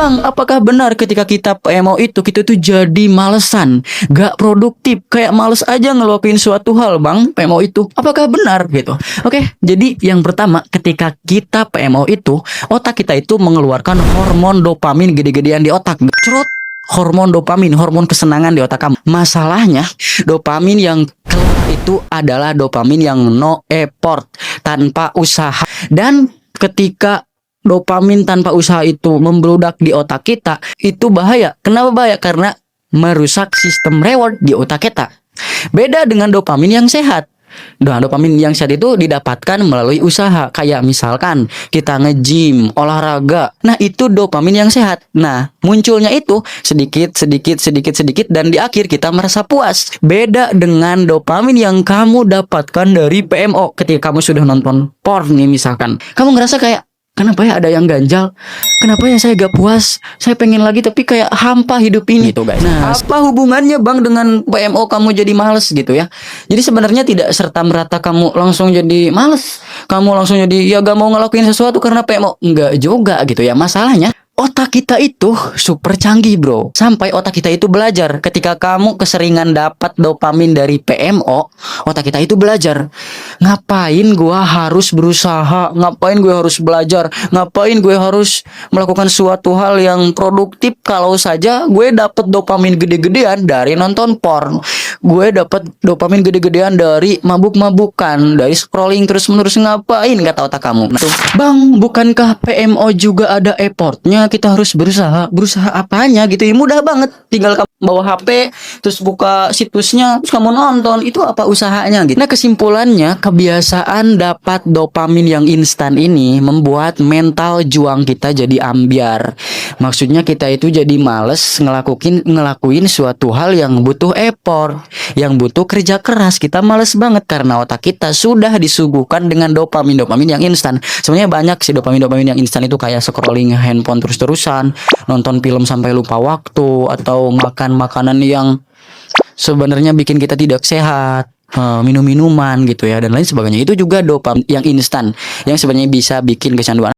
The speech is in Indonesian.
Bang, apakah benar ketika kita PMO itu kita tuh jadi malesan, gak produktif, kayak males aja ngelakuin suatu hal, Bang, PMO itu? Apakah benar gitu? Oke, jadi yang pertama ketika kita PMO itu, otak kita itu mengeluarkan hormon dopamin gede-gedean di otak. Cerut, hormon dopamin, hormon kesenangan di otak kamu. Masalahnya, dopamin yang keluar itu adalah dopamin yang no effort, tanpa usaha. Dan ketika dopamin tanpa usaha itu membludak di otak kita, itu bahaya. Kenapa bahaya? Karena merusak sistem reward di otak kita. Beda dengan dopamin yang sehat. Nah, dopamin yang sehat itu didapatkan melalui usaha. Kayak misalkan kita nge-gym, olahraga. Nah, itu dopamin yang sehat. Nah, munculnya itu sedikit, dan di akhir kita merasa puas. Beda dengan dopamin yang kamu dapatkan dari PMO. Ketika kamu sudah nonton porn nih misalkan, kamu ngerasa kayak, kenapa ya ada yang ganjal? Kenapa ya saya gak puas? Saya pengen lagi tapi kayak hampa hidup ini gitu, guys. Nah, apa hubungannya, Bang, dengan PMO kamu jadi males gitu ya? Jadi sebenarnya tidak serta merata kamu langsung jadi males. Kamu langsung jadi ya gak mau ngelakuin sesuatu karena PMO. Enggak juga gitu ya. Masalahnya otak kita itu super canggih, bro. Sampai otak kita itu belajar. Ketika kamu keseringan dapat dopamin dari PMO, otak kita itu belajar. Ngapain gua harus berusaha? Ngapain gue harus belajar? Ngapain gue harus melakukan suatu hal yang produktif kalau saja gue dapat dopamin gede-gedean dari nonton porn. Gue dapat dopamin gede-gedean dari mabuk-mabukan, dari scrolling terus-menerus. Ngapain, kata otak kamu? Nah, tuh, Bang, bukankah PMO juga ada effortnya? Kita harus berusaha. Berusaha apanya gitu ya? Mudah banget. Tinggal kamu bawa HP, terus buka situsnya, terus kamu nonton. Itu apa usahanya gitu. Nah, kesimpulannya, kebiasaan dapat dopamin yang instan ini membuat mental juang kita jadi ambiar. Maksudnya kita itu jadi males ngelakuin suatu hal yang butuh effort, yang butuh kerja keras. Kita males banget karena otak kita sudah disuguhkan dengan dopamin yang instan. Sebenarnya banyak sih dopamin yang instan itu, kayak scrolling handphone terus-terusan, nonton film sampai lupa waktu, atau makan makanan yang sebenarnya bikin kita tidak sehat, minum minuman gitu ya, dan lain sebagainya. Itu juga dopamin yang instan yang sebenarnya bisa bikin kecanduan.